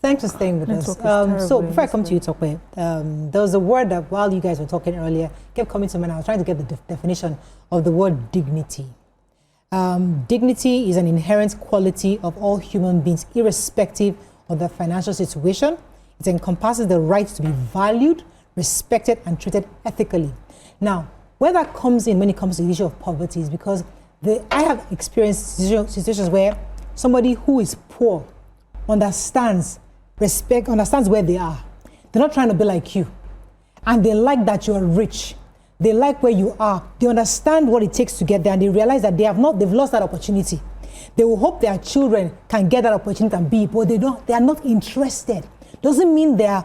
Thanks for staying with us. So before I come to you, Tokwe, there was a word that while you guys were talking earlier, kept coming to me, and I was trying to get the definition of the word dignity. Dignity is an inherent quality of all human beings, irrespective of their financial situation. It encompasses the right to be valued, respected, and treated ethically. Now, where that comes in when it comes to the issue of poverty is because I have experienced situations where somebody who is poor understands where they are. They're not trying to be like you. And they like that you're rich. They like where you are. They understand what it takes to get there, and they realize that they've lost that opportunity. They will hope their children can get that opportunity and be, but they are not interested. Doesn't mean they are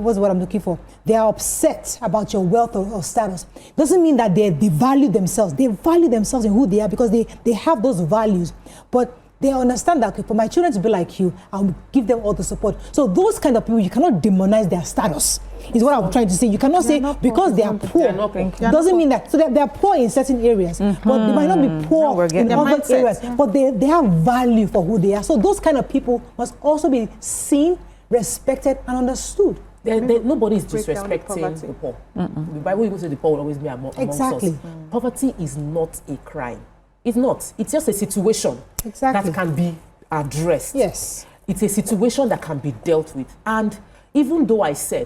what's what I'm looking for. They are upset about your wealth or status. Doesn't mean that they value themselves. They value themselves in who they are because they have those values. But they understand that, okay, for my children to be like you, I'll give them all the support. So those kind of people, you cannot demonize their status, is what I'm trying to say. You cannot say because they are poor, doesn't mean that. So they are poor in certain areas, but they might not be poor in other areas, but they have value for who they are. So those kind of people must also be seen, respected, and understood. Nobody is disrespecting the poor. The Bible even says the poor will always be amongst us. Poverty is not a crime. It's not. It's just a situation that can be addressed. Yes. It's a situation that can be dealt with. And even though I said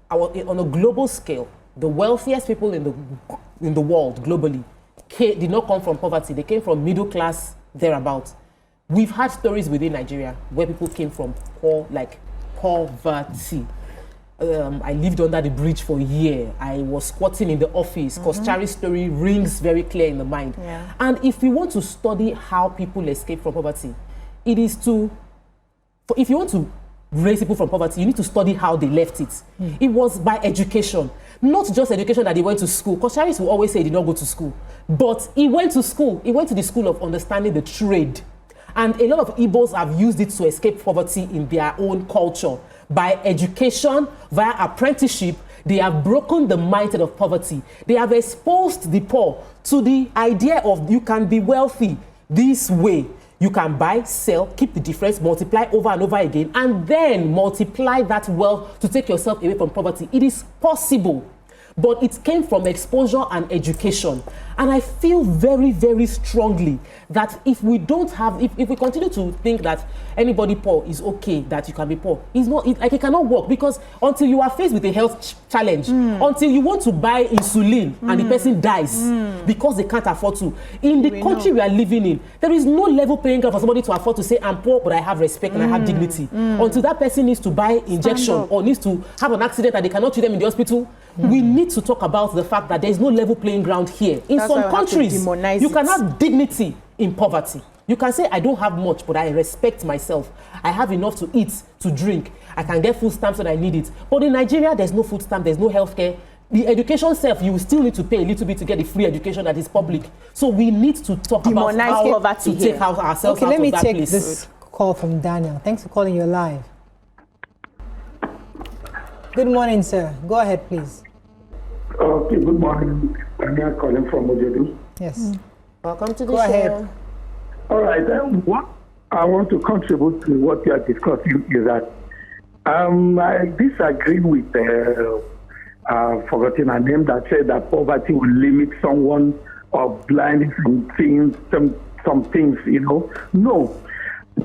on a global scale, the wealthiest people in the world globally did not come from poverty. They came from middle class, thereabouts. We've had stories within Nigeria where people came from poverty. I lived under the bridge for a year. I was squatting in the office because Chari's story rings very clear in the mind. Yeah. And if we want to study how people escape from poverty, it is if you want to raise people from poverty, you need to study how they left it. It was by education, not just education that they went to school. Because Charis will always say he did not go to school, but he went to school. He went to the school of understanding the trade. And a lot of Igbos have used it to escape poverty in their own culture. By education, via apprenticeship, they have broken the mindset of poverty. They have exposed the poor to the idea of you can be wealthy this way. You can buy, sell, keep the difference, multiply over and over again, and then multiply that wealth to take yourself away from poverty. It is possible. But it came from exposure and education. And I feel very, very strongly that if we continue to think that anybody poor is okay, that you can be poor, it cannot work, because until you are faced with a health challenge, until you want to buy insulin and the person dies because they can't afford to, in the country we are living in, there is no level playing ground for somebody to afford to say, I'm poor, but I have respect and I have dignity. Until that person needs to buy injection or needs to have an accident and they cannot treat them in the hospital, we need to talk about the fact that there is no level playing ground here. In some countries, you can have dignity in poverty. You can say, I don't have much, but I respect myself. I have enough to eat, to drink. I can get food stamps when I need it. But in Nigeria, there's no food stamp, there's no healthcare. The education self, you will still need to pay a little bit to get the free education that is public. So we need to talk about how to take ourselves out of that place. Let me take this call from Daniel. Thanks for calling. You're live. Good morning, sir. Go ahead, please. Okay, good morning. I'm calling from Ojedu. Yes. Welcome to the show. Go ahead. All right. What I want to contribute to what you are discussing is that I disagree with forgetting a name that said that poverty will limit someone or blind some things, No.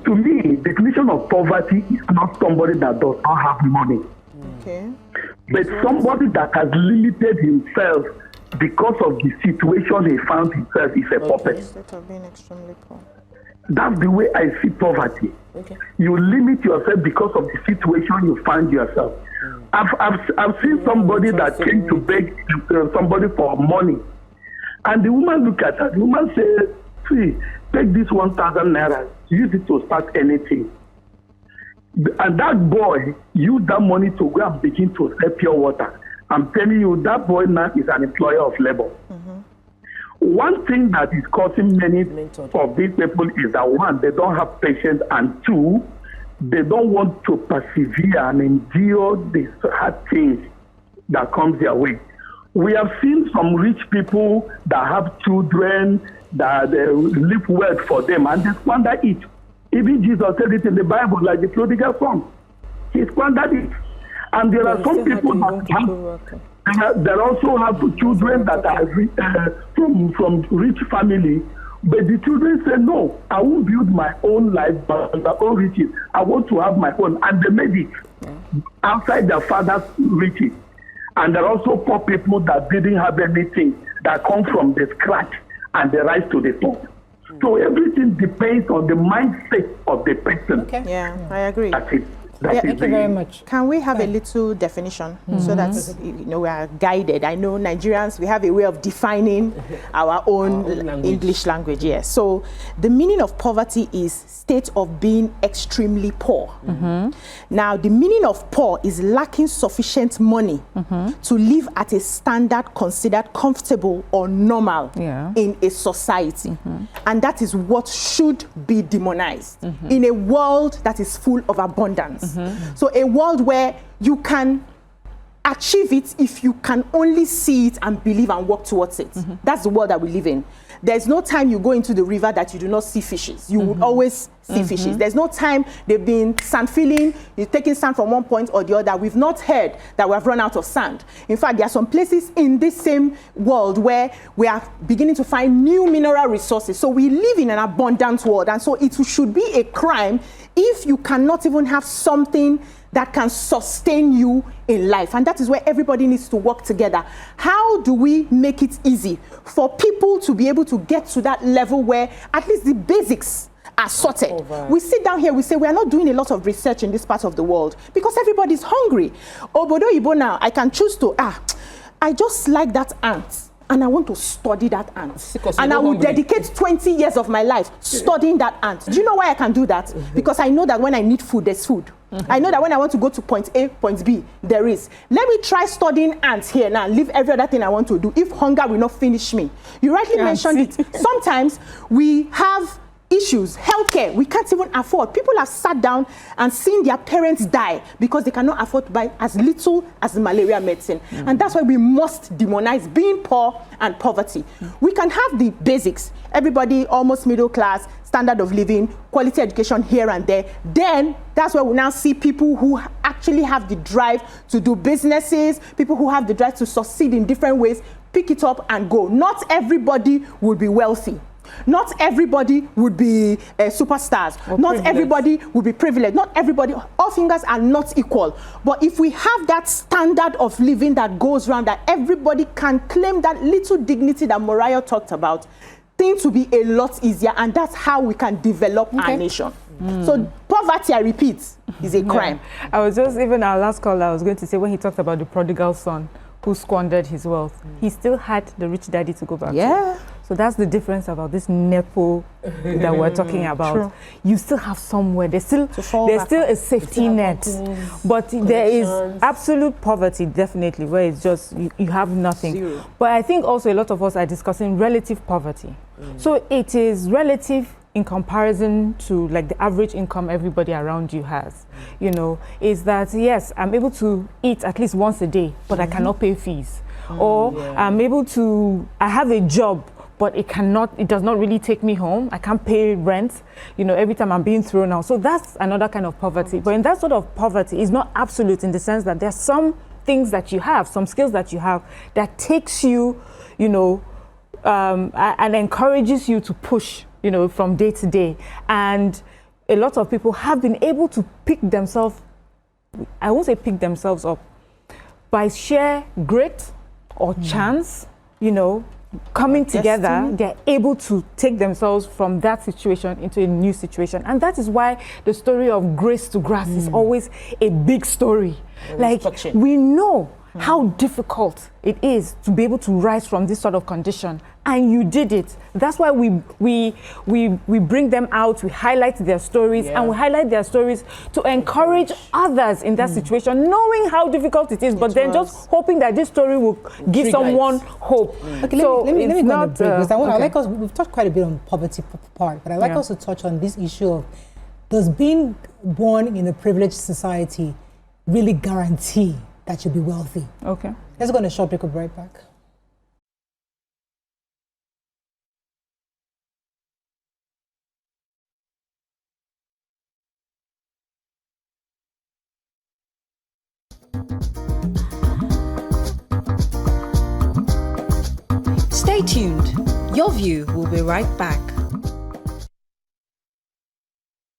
To me, the definition of poverty is not somebody that does not have money. Okay. But somebody that has limited himself because of the situation he found himself is a pauper. Instead of being extremely poor. That's the way I see poverty. Okay. You limit yourself because of the situation you find yourself. I've seen somebody that came to beg somebody for money, and the woman looked at her. The woman said, "See, take this 1,000 naira. Use it to start anything." And that boy used that money to go and begin to sell pure water. I'm telling you, that boy now is an employer of labor. One thing that is causing many of these people is that, one, they don't have patience, and two, they don't want to persevere and endure the hard things that comes their way. We have seen some rich people that have children that live well for them, and they squander it. Even Jesus said it in the Bible, like the prodigal son. He squandered it. And there are some people that also have children that are from rich family, but the children say, no, I won't build my own life by my own riches. I want to have my own. And they made it outside their father's riches. And there are also poor people that didn't have anything that come from the scratch and they rise to the top. So everything depends on the mindset of the person. Okay. Yeah, I agree. That's it. Thank you very much. Can we have a little definition so that we are guided? I know Nigerians, we have a way of defining our own English language. Yes. So the meaning of poverty is state of being extremely poor. Now the meaning of poor is lacking sufficient money to live at a standard considered comfortable or normal in a society, and that is what should be demonized in a world that is full of abundance. So a world where you can achieve it if you can only see it and believe and work towards it. That's the world that we live in. There's no time you go into the river that you do not see fishes. You would always see fishes. There's no time they've been sand filling, you're taking sand from one point or the other. We've not heard that we have run out of sand. In fact, there are some places in this same world where we are beginning to find new mineral resources. So we live in an abundant world. And so it should be a crime if you cannot even have something that can sustain you in life. And that is where everybody needs to work together. How do we make it easy for people to be able to get to that level where at least the basics are sorted? We sit down here, we say we are not doing a lot of research in this part of the world because everybody's hungry. Obodo Ibo now, I can choose to, I just like that ant. And I want to study that ant. And I will dedicate 20 years of my life studying that ant. Do you know why I can do that? Because I know that when I need food, there's food. I know that when I want to go to point A, point B, there is. Let me try studying ants here now, leave every other thing I want to do if hunger will not finish me. You rightly mentioned it. Sometimes we have issues, healthcare, we can't even afford. People have sat down and seen their parents die because they cannot afford to buy as little as the malaria medicine. And that's why we must demonize being poor and poverty. We can have the basics, everybody almost middle class, standard of living, quality education here and there. Then that's where we now see people who actually have the drive to do businesses, people who have the drive to succeed in different ways, pick it up and go. Not everybody will be wealthy. Not everybody would be superstars. Not everybody would be privileged. Not everybody, all fingers are not equal. But if we have that standard of living that goes around, that everybody can claim that little dignity that Mariah talked about, things will be a lot easier, and that's how we can develop our nation. So poverty, I repeat, is a crime. I was just, even our last caller, I was going to say, when he talked about the prodigal son who squandered his wealth, he still had the rich daddy to go back to. So that's the difference about this NEPO that we're talking about. True. You still have somewhere, there's still a safety net, but there is absolute poverty, definitely, where it's just, you have nothing. Zero. But I think also a lot of us are discussing relative poverty. So it is relative in comparison to like the average income everybody around you has. You know, is that, yes, I'm able to eat at least once a day, but I cannot pay fees. Or I'm able to, I have a job, but it does not really take me home. I can't pay rent, you know, every time I'm being thrown out. So that's another kind of poverty. But in that sort of poverty, it's not absolute in the sense that there's some things that you have, some skills that you have that takes you, you know, and encourages you to push, you know, from day to day. And a lot of people have been able to pick themselves, I won't say pick themselves up, by sheer grit or chance, you know, coming together, they're able to take themselves from that situation into a new situation. And that is why the story of grace to grass is always a big story. Like, we know how difficult it is to be able to rise from this sort of condition, and you did it. That's why we bring them out, we highlight their stories, and we highlight their stories to encourage others in that situation, knowing how difficult it is, but then just hoping that this story will give someone hope. Okay, so let me go on the break, because I like us, we've talked quite a bit on poverty part, but I like us to touch on this issue of, does being born in a privileged society really guarantee that you'll be wealthy? Okay. Let's go on a short break, we'll be right back. Stay tuned. Your View will be right back.